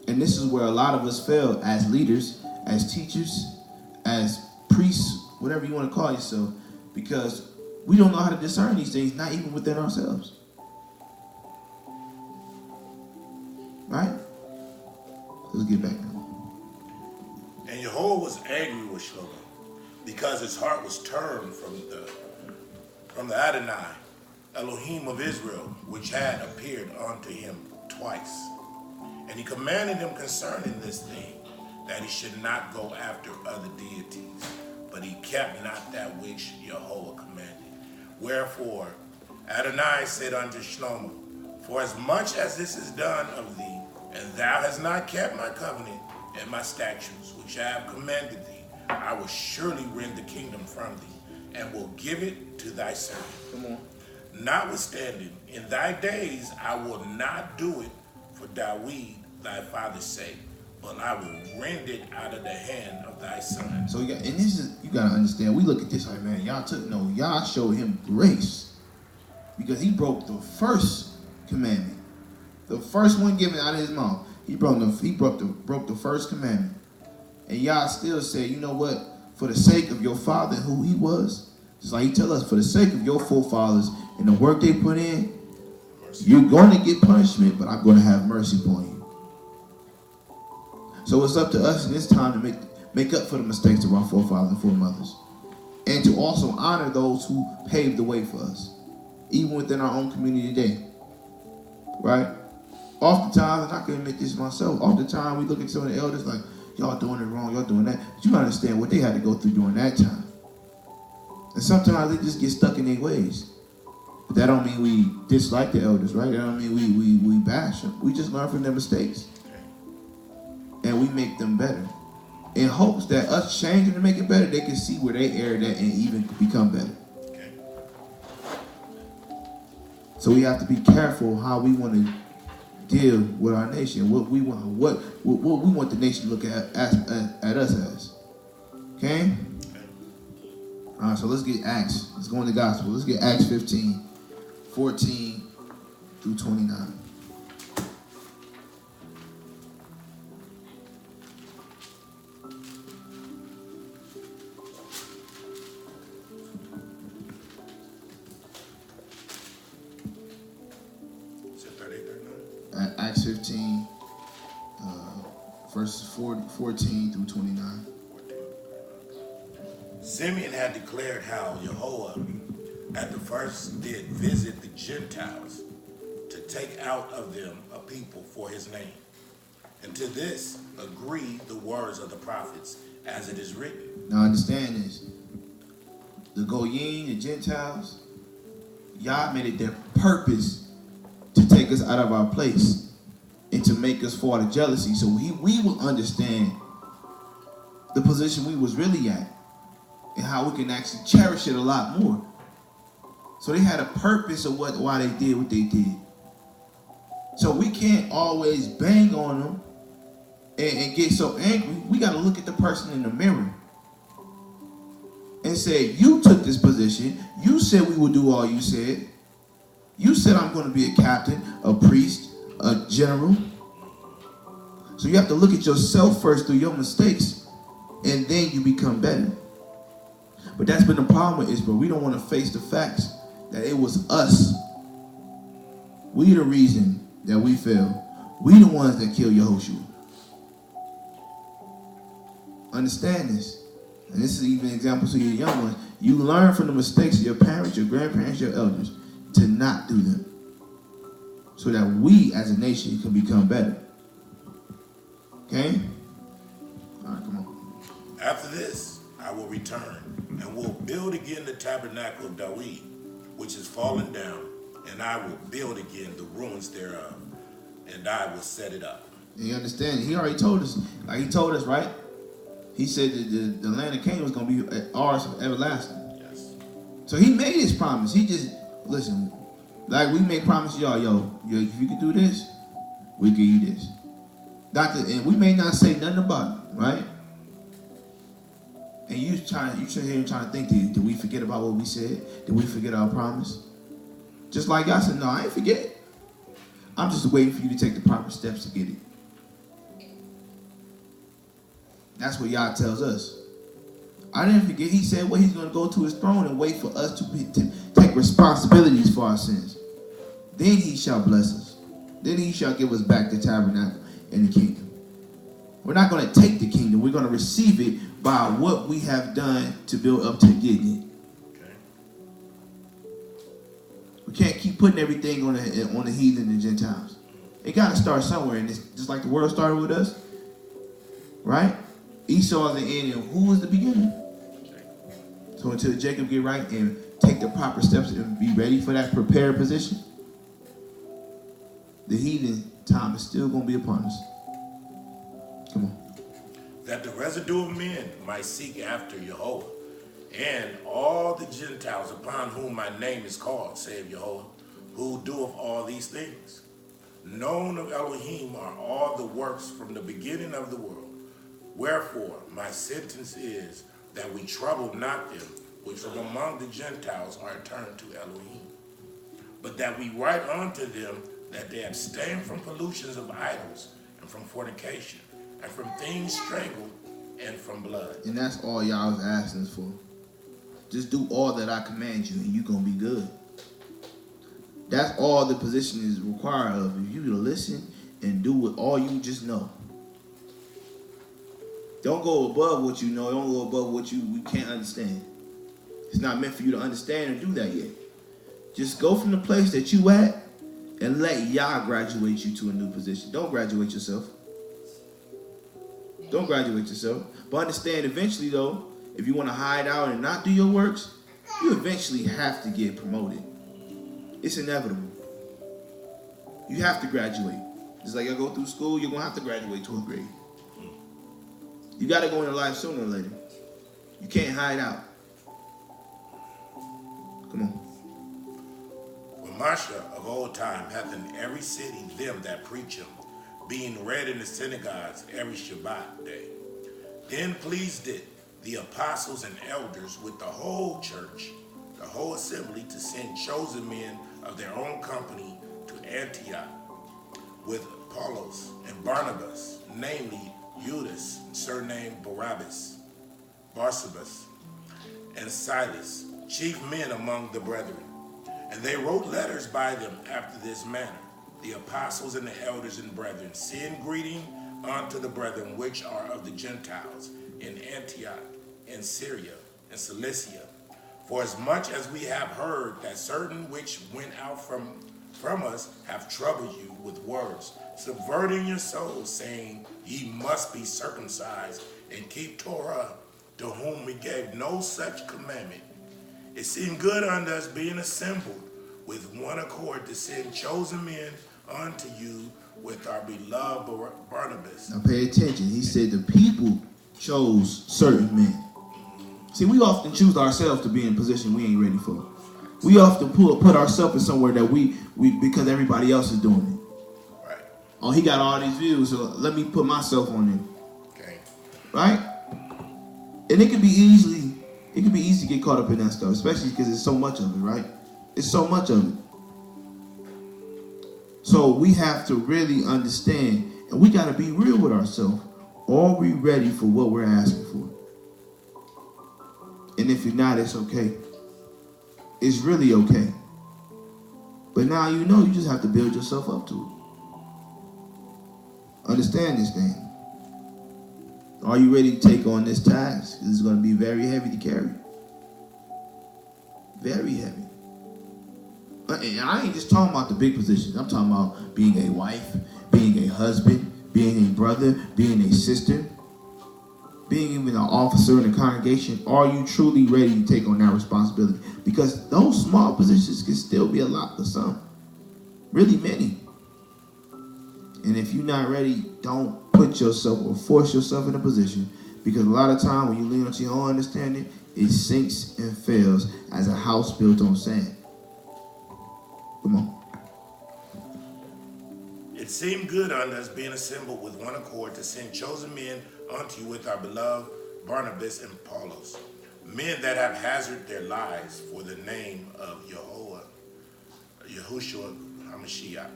And this is where a lot of us fail as leaders, as teachers, as priests, whatever you want to call yourself, because we don't know how to discern these things, not even within ourselves. Right? Let's get back now. And Jehovah was angry with Shlomo, because his heart was turned from the Adonai, Elohim of Israel, which had appeared unto him twice. And he commanded him concerning this thing, that he should not go after other deities, but he kept not that which Jehovah commanded. Wherefore Adonai said unto Shlomo, for as much as this is done of thee, and thou hast not kept my covenant and my statutes, which I have commanded thee, I will surely rend the kingdom from thee, and will give it to thy servant. Come on. Notwithstanding, in thy days I will not do it for Dawid thy father's sake, but I will rend it out of the hand of thy son. So you gotta understand, we look at this like, man, Yah showed him grace because he broke the first commandment. The first one given out of his mouth. He broke the first commandment. And Yah still said, you know what? For the sake of your father and who he was, just like he tell us, for the sake of your forefathers and the work they put in, you're going to get punishment, but I'm going to have mercy upon you. So it's up to us in this time to make up for the mistakes of our forefathers and foremothers, and to also honor those who paved the way for us, even within our own community today, right? Oftentimes, and I can admit this myself, oftentimes we look at some of the elders like, y'all doing it wrong, y'all doing that. But you understand what they had to go through during that time. And sometimes they just get stuck in their ways. But that don't mean we dislike the elders, right? That don't mean we bash them. We just learn from their mistakes. And we make them better. In hopes that us changing to make it better, they can see where they erred at and even become better. Okay. So we have to be careful how we want to deal with our nation. What we want the nation to look at us as. Okay? All right, so let's get Acts. Let's go into the gospel. Let's get Acts 15, 14 through 29. Acts 15, verses 14 through 29. Simeon had declared how Jehoiada at the first did visit the Gentiles to take out of them a people for his name. And to this agree the words of the prophets as it is written. Now understand this. The Goyim, the Gentiles, Yah made it their purpose to take us out of our place and to make us fall to jealousy, so we will understand the position we was really at and how we can actually cherish it a lot more. So they had a purpose of why they did what they did. So we can't always bang on them and get so angry. We got to look at the person in the mirror and say, you took this position. You said we would do all you said. You said I'm going to be a captain, a priest, a general. So you have to look at yourself first through your mistakes, and then you become better. But that's been the problem with Israel. We don't want to face the facts that it was us. We the reason that we fell. We the ones that killed Yehoshua. Understand this. And this is even examples to your young ones. You learn from the mistakes of your parents, your grandparents, your elders, to not do them, so that we as a nation can become better. Okay? All right, come on. After this, I will return and will build again the tabernacle of David, which is fallen down, and I will build again the ruins thereof, and I will set it up. And you understand? He already told us. Like he told us, right? He said that the land of Canaan was going to be ours for everlasting. Yes. So he made his promise. He just, listen, like we make promises, y'all, if you can do this, we give you this. And we may not say nothing about it, right? And you trying to think, did we forget about what we said? Did we forget our promise? Just like y'all said, no, I ain't forget. I'm just waiting for you to take the proper steps to get it. That's what Yah tells us. I didn't forget. He said, well, he's going to go to his throne and wait for us to take responsibilities for our sins. Then he shall bless us. Then he shall give us back the tabernacle and the kingdom. We're not going to take the kingdom. We're going to receive it by what we have done to build up to getting it. Okay. We can't keep putting everything on the heathen and Gentiles. It got to start somewhere. And it's just like the world started with us. Right? Esau is the end, and who was the beginning? So until Jacob get right and take the proper steps and be ready for that prepared position, the heathen time is still going to be upon us. Come on. That the residue of men might seek after Jehovah, and all the Gentiles upon whom my name is called, saith Jehovah, who doeth all these things. Known of Elohim are all the works from the beginning of the world. Wherefore, my sentence is that we trouble not them which from among the Gentiles are turned to Elohim, but that we write unto them that they abstain from pollutions of idols, and from fornication, and from things strangled, and from blood. And that's all y'all was asking us for. Just do all that I command you, and you're going to be good. That's all the position is required of you, to listen and do what all you just know. Don't go above what you know. Don't go above what you can't understand. It's not meant for you to understand and do that yet. Just go from the place that you at and let Yah graduate you to a new position. Don't graduate yourself. Don't graduate yourself. But understand eventually, though, if you want to hide out and not do your works, you eventually have to get promoted. It's inevitable. You have to graduate. Just like you go through school, you're going to have to graduate 12th grade. You got to go into life sooner or later. You can't hide out. Come on. For Masha of old time hath in every city them that preach him, being read in the synagogues every Shabbat day. Then pleased it the apostles and elders with the whole church, the whole assembly, to send chosen men of their own company to Antioch with Apollos and Barnabas, namely Judas, surnamed Barsabas, and Silas, chief men among the brethren. And they wrote letters by them after this manner. The apostles and the elders and brethren send greeting unto the brethren which are of the Gentiles in Antioch, in Syria, and Cilicia. For as much as we have heard that certain which went out from us have troubled you with words, subverting your souls, saying, ye must be circumcised and keep Torah, to whom we gave no such commandment. It seemed good unto us, being assembled with one accord, to send chosen men unto you with our beloved Barnabas. Now pay attention. He said the people chose certain men. See, we often choose ourselves to be in a position we ain't ready for. We often put ourselves in somewhere that we because everybody else is doing it. Right. Oh, he got all these views, so let me put myself on him. Okay. Right? And it can be easy to get caught up in that stuff, especially because there's so much of it, right? It's so much of it. So we have to really understand, and we got to be real with ourselves. Are we ready for what we're asking for? And if you're not, it's okay. It's really okay. But now you know you just have to build yourself up to it. Understand this thing. Are you ready to take on this task? It's going to be very heavy to carry. Very heavy. And I ain't just talking about the big positions. I'm talking about being a wife, being a husband, being a brother, being a sister, being even an officer in the congregation. Are you truly ready to take on that responsibility? Because those small positions can still be a lot for some. Really many. And if you're not ready, don't put yourself or force yourself in a position, because a lot of time when you lean onto your own understanding, it sinks and fails as a house built on sand. Come on. It seemed good unto us, being assembled with one accord, to send chosen men unto you with our beloved Barnabas and Apollos, men that have hazarded their lives for the name of Yahushua HaMashiach.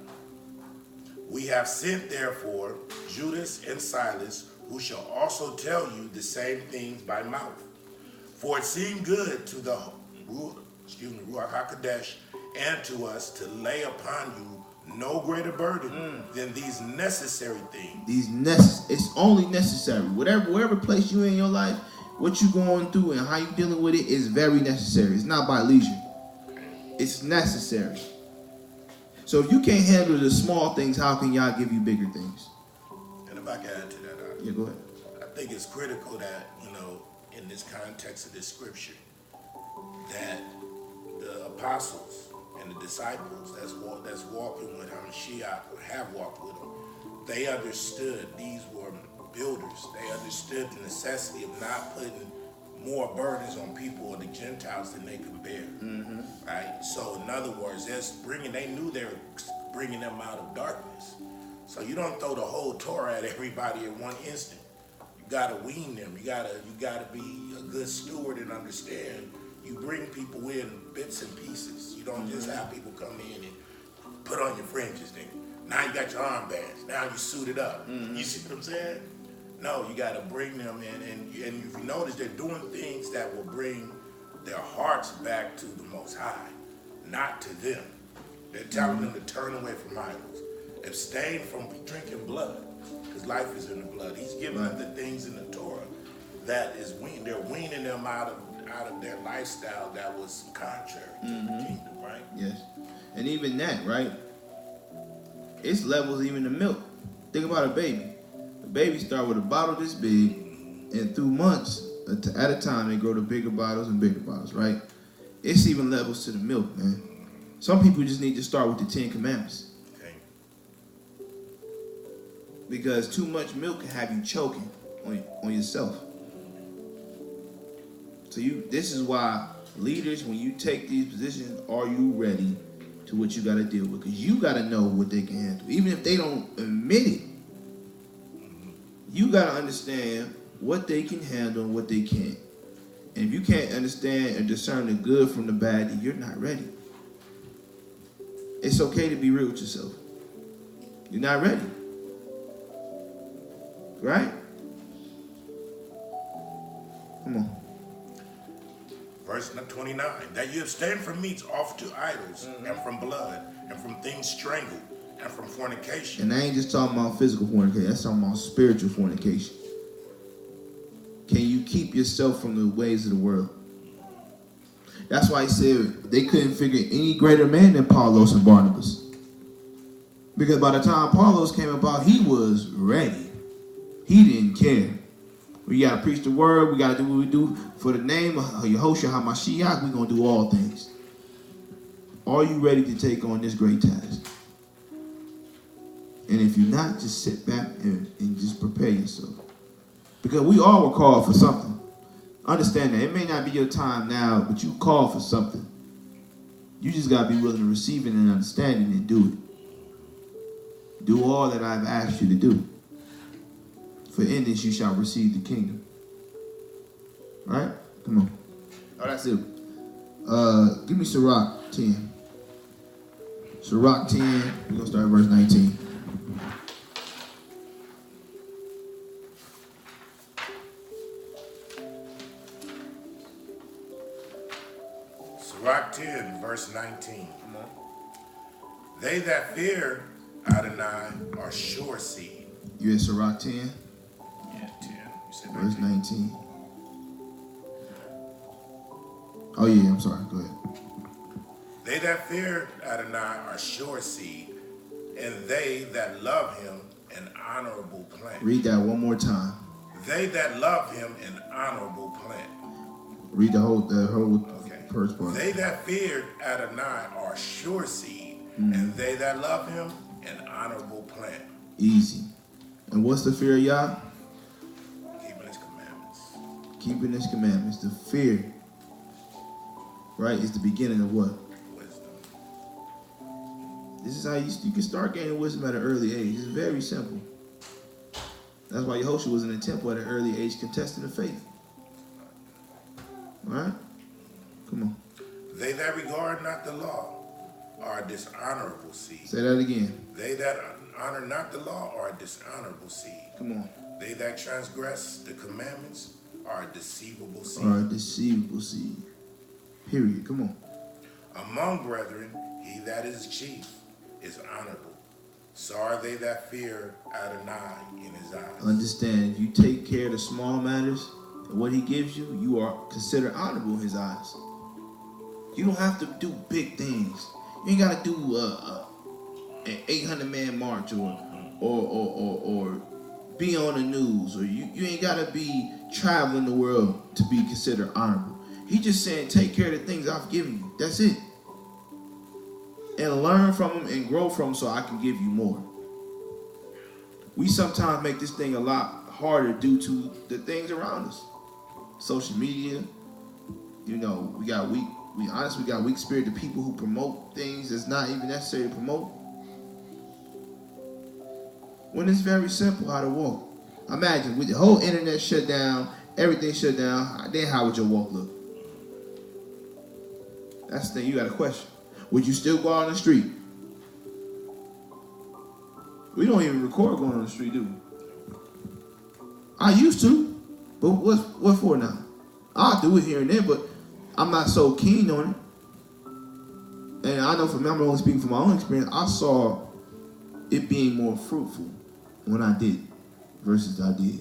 We have sent therefore Judas and Silas, who shall also tell you the same things by mouth. For it seemed good to the Ruach HaKodesh and to us to lay upon you no greater burden than these necessary things. It's only necessary. Wherever place you in your life, what you going through and how you dealing with it is very necessary. It's not by leisure. It's necessary. So if you can't handle the small things, how can y'all give you bigger things? And if I can add to that, yeah, go ahead. I think it's critical that, in this context of this scripture, that the apostles and the disciples that's walking with Hamashiach, or have walked with him, they understood these were builders. They understood the necessity of not putting more burdens on people or the Gentiles than they could bear. Mm-hmm. Right? So in other words, they knew they were bringing them out of darkness. So you don't throw the whole Torah at everybody in one instant. You gotta wean them. You gotta be a good steward and understand. You bring people in bits and pieces. You don't just have people come in and put on your fringes then. Now you got your armbands. Now you suited up. Mm-hmm. You see what I'm saying? No, you got to bring them in, and if you notice, they're doing things that will bring their hearts back to the Most High, not to them. They're telling them to turn away from idols, abstain from drinking blood. Because life is in the blood. He's giving them the things in the Torah that is they're weaning them out of their lifestyle that was contrary to the kingdom, right? Yes. And even that, right? It's levels even the milk. Think about a baby. A baby start with a bottle this big, and through months at a time, they grow to bigger bottles and bigger bottles, right? It's even levels to the milk, man. Some people just need to start with the 10 Commandments. Okay. Because too much milk can have you choking on yourself. So this is why leaders, when you take these positions, are you ready to what you got to deal with? Because you got to know what they can handle. Even if they don't admit it, you got to understand what they can handle and what they can't. And if you can't understand and discern the good from the bad, then you're not ready. It's okay to be real with yourself. You're not ready. Right? Come on. Verse 29, that you abstain from meats offered to idols, and from blood, and from things strangled, and from fornication. And I ain't just talking about physical fornication. That's talking about spiritual fornication. Can you keep yourself from the ways of the world? That's why he said they couldn't figure any greater man than Paulos and Barnabas. Because by the time Paulos came about, he was ready. He didn't care. We got to preach the word. We got to do what we do for the name of Yehoshua HaMashiach. We're going to do all things. Are you ready to take on this great task? And if you're not, just sit back and just prepare yourself. Because we all were called for something. Understand that. It may not be your time now, but you called for something. You just got to be willing to receive it and understand it and do it. Do all that I've asked you to do. For in this you shall receive the kingdom. Right? Come on. Oh, that's it. Give me Sirach 10. Sirach 10. We're going to start at verse 19. Sirach 10, verse 19. Come on. They that fear Adonai are sure seed. You at Sirach 10? Yeah, 10. You said Verse 19. Oh, yeah, I'm sorry. Go ahead. They that fear Adonai are sure seed, and they that love him an honorable plant. Read that one more time. They that love him an honorable plant. Read the whole first part. They that fear Adonai are sure seed, and they that love him an honorable plant. Easy. And what's the fear of Yah? Keeping his commandments. Keeping his commandments. The fear, right, is the beginning of what? Wisdom. This is how you can start gaining wisdom at an early age. It's very simple. That's why Yehoshua was in the temple at an early age contesting the faith. All right? Come on. They that regard not the law are a dishonorable seed. Say that again. They that honor not the law are a dishonorable seed. Come on. They that transgress the commandments are a deceivable seed. Are a deceivable seed. Period. Come on. Among brethren, he that is chief is honorable. So are they that fear Adonai in his eyes. Understand, if you take care of the small matters and what he gives you, you are considered honorable in his eyes. You don't have to do big things. You ain't got to do an 800-man march or be on the news, or you ain't got to be traveling the world to be considered honorable. He just saying, take care of the things I've given you. That's it. And learn from them and grow from them so I can give you more. We sometimes make this thing a lot harder due to the things around us. Social media, you know, we got weak spirit to people who promote things that's not even necessary to promote. When it's very simple how to walk. Imagine with the whole internet shut down, everything shut down, then how would your walk look? That's the thing you got to question. Would you still go out on the street? We don't even record going on the street, do we? I used to, but what for now? I'll do it here and there, but I'm not so keen on it. And I know I'm only speaking from my own experience, I saw it being more fruitful. when I did versus I did.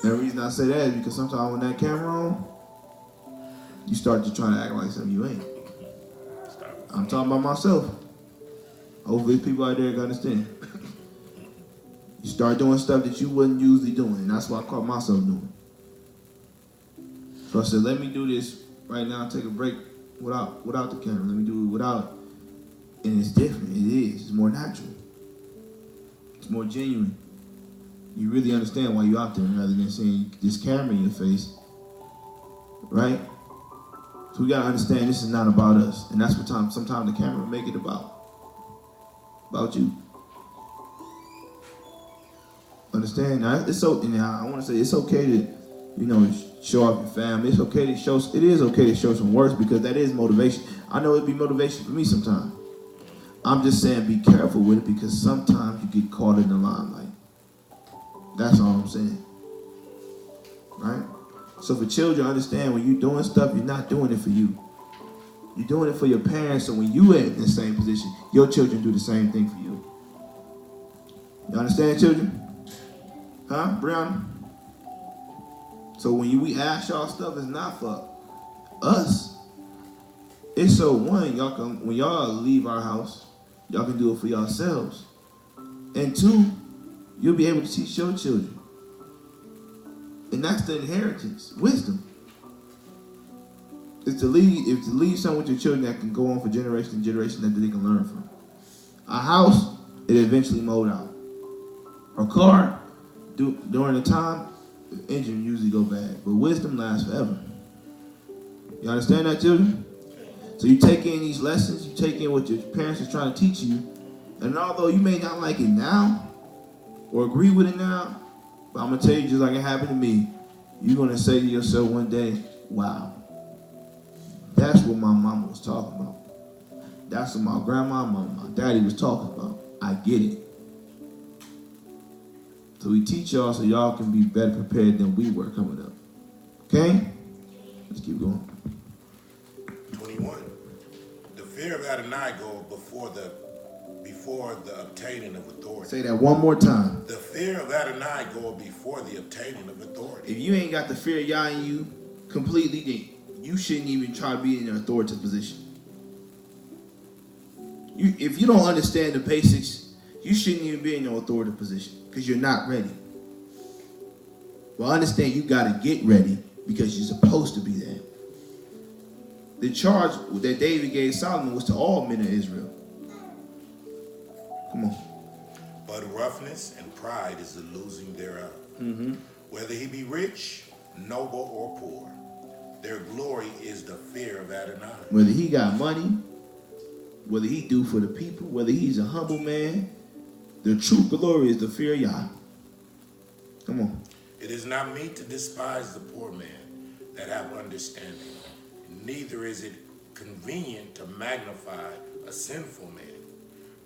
And the reason I say that is because sometimes when that camera on, you start to try to act like something you ain't. I'm talking about myself. Hopefully people out there can understand. You start doing stuff that you wouldn't usually doing, and that's what I caught myself doing. So I said, let me do this right now, take a break without the camera. Let me do it without it. And it's different. It is. It's more natural. It's more genuine. You really understand why you're out there rather than seeing this camera in your face. Right? So we gotta understand this is not about us. And that's what sometimes the camera make it about you. Understand? Now it's so. Now I want to say it's okay to, show off your family. It's okay to show. It is okay to show some works because that is motivation. I know it'd be motivation for me sometimes. I'm just saying be careful with it because sometimes you get caught in the limelight. That's all I'm saying. Right? So for children, understand when you're doing stuff, you're not doing it for you. You're doing it for your parents, so when you in the same position, your children do the same thing for you. You understand, children? Huh, Brianna? So when we ask y'all stuff, it's not for us. It's so one, when y'all leave our house, y'all can do it for yourselves. And two, you'll be able to teach your children. And that's the inheritance, wisdom. It's to leave something with your children that can go on for generation and generation that they can learn from. A house, it eventually mold out. A car, during the time, the engine usually go bad. But wisdom lasts forever. You understand that, children? So you take in these lessons, you take in what your parents are trying to teach you, and although you may not like it now, or agree with it now, but I'm going to tell you just like it happened to me, you're going to say to yourself one day, wow, that's what my mama was talking about. That's what my grandma, my daddy was talking about. I get it. So we teach y'all so y'all can be better prepared than we were coming up. Okay? Let's keep going. 21. The fear of Adonai go before the obtaining of authority. Say that one more time. The fear of Adonai go before the obtaining of authority. If you ain't got the fear of Yah in you completely, then you shouldn't even try to be in an authoritative position. If you don't understand the basics, you shouldn't even be in an authoritative position because you're not ready. Well, understand you got to get ready because you're supposed to be there. The charge that David gave Solomon was to all men of Israel. Come on. But roughness and pride is the losing thereof. Mm-hmm. Whether he be rich, noble, or poor, their glory is the fear of Adonai. Whether he got money, whether he do for the people, whether he's a humble man, the true glory is the fear of Yah. Come on. It is not meet to despise the poor man that have understanding. Neither is it convenient to magnify a sinful man.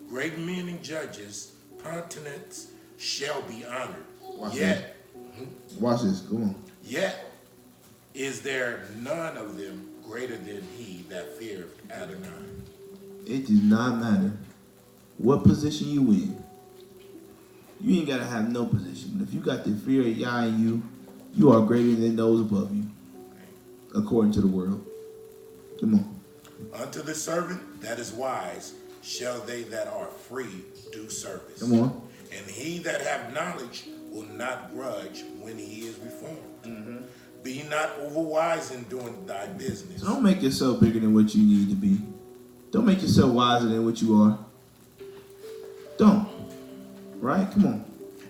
Great men and judges, continents shall be honored. Watch this. Come on. Yet is there none of them greater than he that feareth Adonai. It does not matter what position you in. You ain't got to have no position. But if you got the fear of Yah in you, you are greater than those above you, according to the world. Come on. Unto the servant that is wise shall they that are free do service. Come on. And he that have knowledge will not grudge when he is reformed. Mm-hmm. Be not overwise in doing thy business. Don't make yourself bigger than what you need to be. Don't make yourself wiser than what you are. Don't. Right? Come on.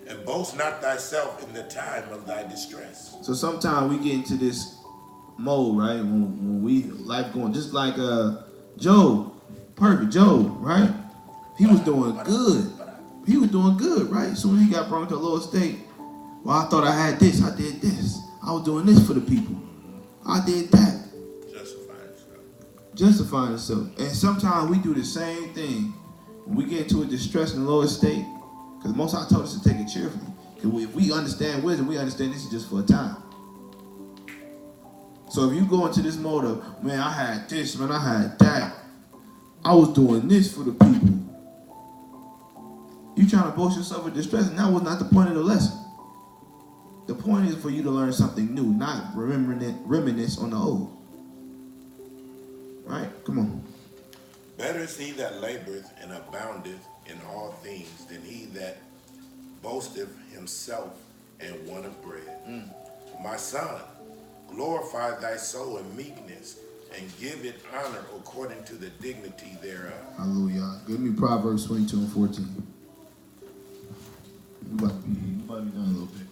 And boast not thyself in the time of thy distress. So sometimes we get into this mode, right? When we life going, just like Job, perfect Job, right? He was doing good. He was doing good, right? Soon as he got brought to a lower state, well, I thought I had this, I did this. I was doing this for the people. I did that. Justifying himself. And sometimes we do the same thing. When we get into a distress in the lower state, because most I told us to take it cheerfully. Because if we understand wisdom, we understand this is just for a time. So if you go into this mode of, man, I had this, man, I had that. I was doing this for the people. You trying to boast yourself with distress, and that was not the point of the lesson. The point is for you to learn something new, not reminisce on the old. Right? Come on. Better is he that laboreth and aboundeth in all things than he that boasteth himself in want of bread. My son, glorify thy soul in meekness, and give it honor according to the dignity thereof. Hallelujah. Give me Proverbs 22 and 14. You about to be done a little bit.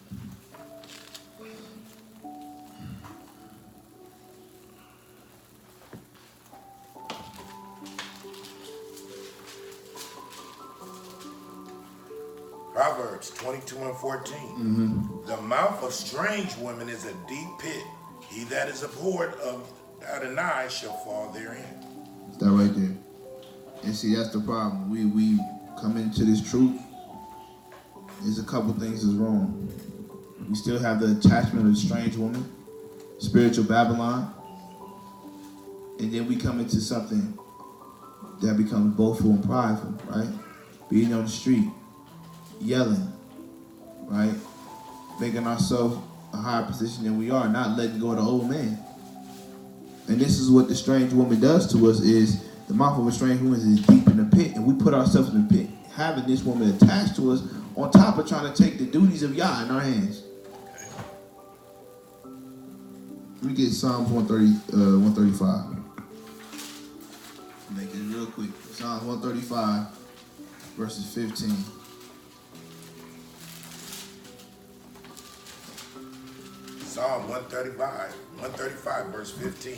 Proverbs 22 and 14. The mouth of strange women is a deep pit. He that is abhorred of Adonai shall fall therein. Is that right there? And see, that's the problem. We come into this truth. There's a couple things is wrong. We still have the attachment of the strange woman, spiritual Babylon, and then we come into something that becomes boastful and prideful, right? Being on the street, yelling, right? Making ourselves a higher position than we are, not letting go of the old man. And this is what the strange woman does to us, is the mouth of a strange woman is deep in the pit, and we put ourselves in the pit, having this woman attached to us on top of trying to take the duties of Yah in our hands. Let me get Psalms 135. Make it real quick. Psalms 135, verses 15. Psalm 135, verse 15.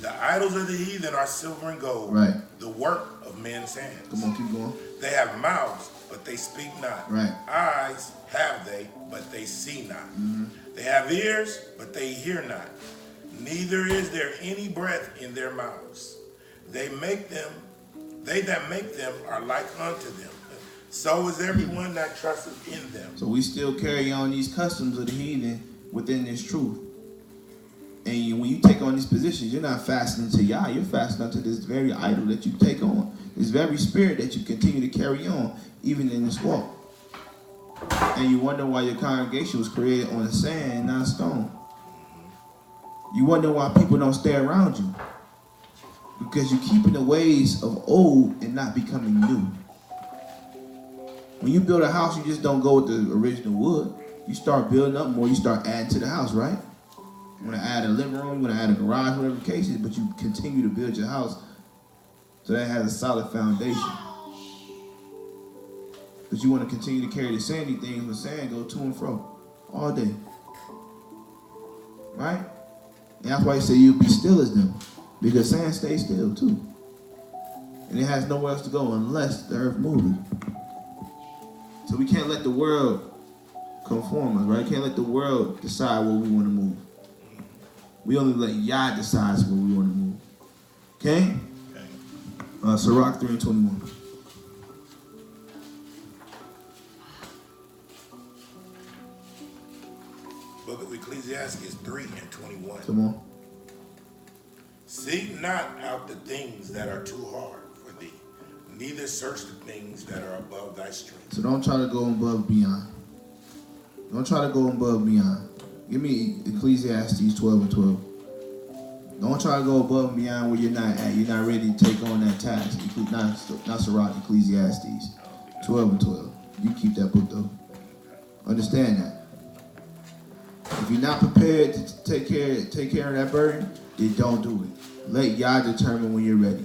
The idols of the heathen are silver and gold, Right. the work of men's hands. Come on, keep going. They have mouths, but they speak not. Right. Eyes have they, but they see not. They have ears, but they hear not. Neither is there any breath in their mouths. They that make them are like unto them. So is everyone that trusteth in them. So we still carry on these customs of the heathen within this truth. And when you take on these positions, you're not fasting to Yah, you're fasting unto this very idol that you take on. This very spirit that you continue to carry on, even in this walk. And you wonder why your congregation was created on sand and not stone. You wonder why people don't stay around you. Because you're keeping the ways of old and not becoming new. When you build a house, you just don't go with the original wood. You start building up more, you start adding to the house, right? You want to add a living room, you want to add a garage, whatever the case is, but you continue to build your house so that it has a solid foundation. But you want to continue to carry the sandy things when sand go to and fro all day. Right? And that's why you say you'll be still as them. Because sand stays still too. And it has nowhere else to go unless the earth moves. So we can't let the world conform us, right? Can't let the world decide where we want to move. We only let Yah decide where we want to move. Okay? Sirach 3 and 21. Book of Ecclesiastes 3 and 21. Come on. Seek not out the things that are too hard for thee, neither search the things that are above thy strength. So don't try to go above and beyond. Don't try to go above and beyond. Give me Ecclesiastes 12 and 12. Don't try to go above and beyond where you're not at. You're not ready to take on that task. Not Sirach, Ecclesiastes 12 and 12. You keep that book though. Understand that. If you're not prepared to take care of that burden, then don't do it. Let Yah determine when you're ready.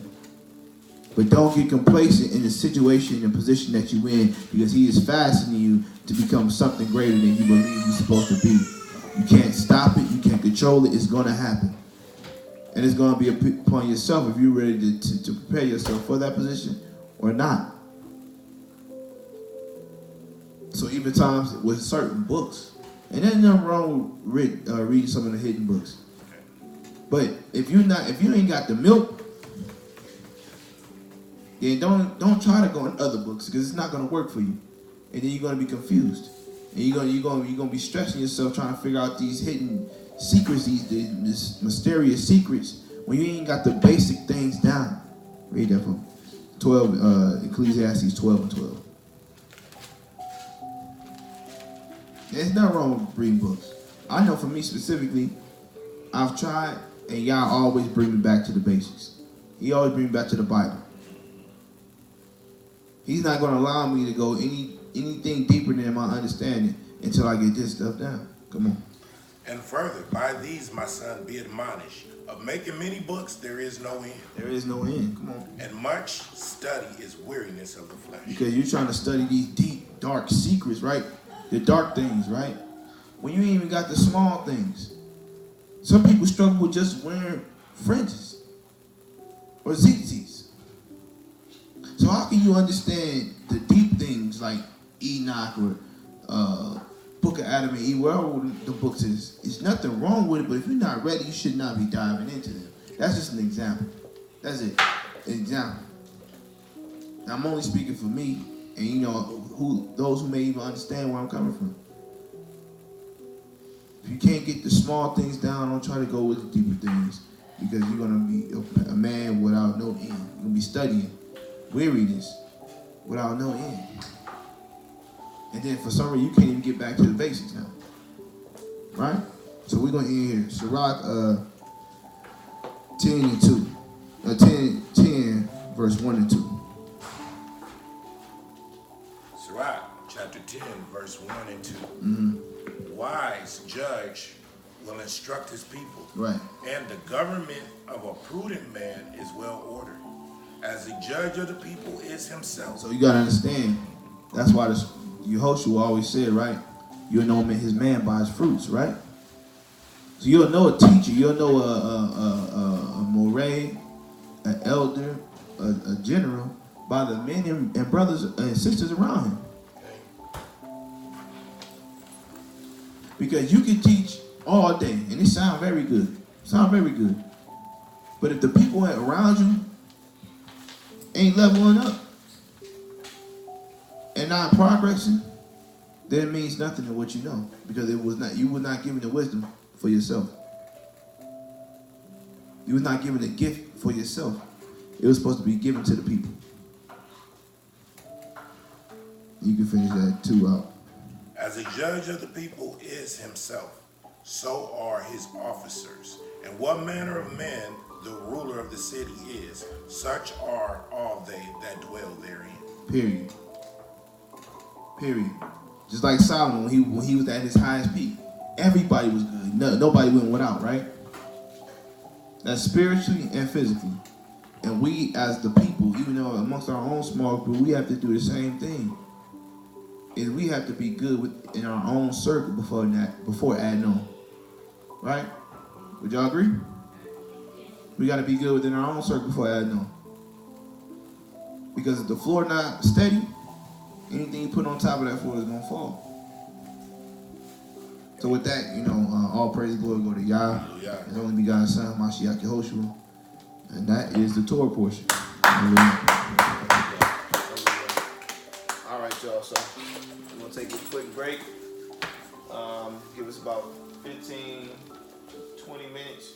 But don't get complacent in the situation and position that you're in, because He is fastening you to become something greater than you believe you're supposed to be. You can't stop it. You can't control it. It's going to happen. And it's going to be upon yourself if you're ready to prepare yourself for that position or not. So even times with certain books, and there's nothing wrong with reading some of the hidden books. But if you ain't got the milk, then don't try to go in other books, because it's not going to work for you, and then you're going to be confused, and you're going to be stressing yourself trying to figure out these hidden secrets, these mysterious secrets, when you ain't got the basic things down. Read that from 12 Ecclesiastes 12 and 12. There's nothing wrong with reading books. I know for me specifically, I've tried, and y'all always bring me back to the basics. He always bring me back to the Bible. He's not going to allow me to go anything deeper than my understanding until I get this stuff down. Come on. And further, by these, my son, be admonished. Of making many books, there is no end. There is no end. Come on. And much study is weariness of the flesh. Because you're trying to study these deep, dark secrets, right? The dark things, right? When you ain't even got the small things. Some people struggle with just wearing fringes or zits. So how can you understand the deep things like Enoch or Book of Adam and Eve, wherever the books is? It's nothing wrong with it, but if you're not ready, you should not be diving into them. That's just an example. That's it. An example. Now, I'm only speaking for me, and you know those who may even understand where I'm coming from. If you can't get the small things down, don't try to go with the deeper things, because you're gonna be a man without no end. You're gonna be studying weariness without no end. And then for some reason, you can't even get back to the basics now. Right? So we're going to end here. Sirach 10 and 2. 10 verse 1 and 2. Sirach chapter 10, verse 1 and 2. Mm-hmm. Wise judge will instruct his people. Right. And the government of a prudent man is well ordered, as the judge of the people is himself. So you got to understand, that's why Yehoshua always said, right? You'll know his man by his fruits, right? So you'll know a teacher, you'll know a moray, an elder, a general by the men and brothers and sisters around him. Because you can teach all day, and it sounds very good. But if the people around you ain't leveling up and not progressing, then it means nothing to what you know, because you were not given the wisdom for yourself. You were not given the gift for yourself. It was supposed to be given to the people. You can finish that 2 out. As a judge of the people is himself, so are his officers. And what manner of man the ruler of the city is, such are all they that dwell therein. Period. Just like Solomon, when he was at his highest peak, everybody was good. Nobody went without, right? That's spiritually and physically. And we, as the people, even though amongst our own small group, we have to do the same thing. And we have to be good in our own circle before adding on. Right? Would y'all agree? We got to be good within our own circle before adding on. Because if the floor not steady, anything you put on top of that floor is going to fall. So with that, all praise and glory go to Yah. His only begotten Son, Mashiach Yehoshua. And that is the Torah portion. All right, y'all. So we're going to take a quick break. Give us about 15 to 20 minutes.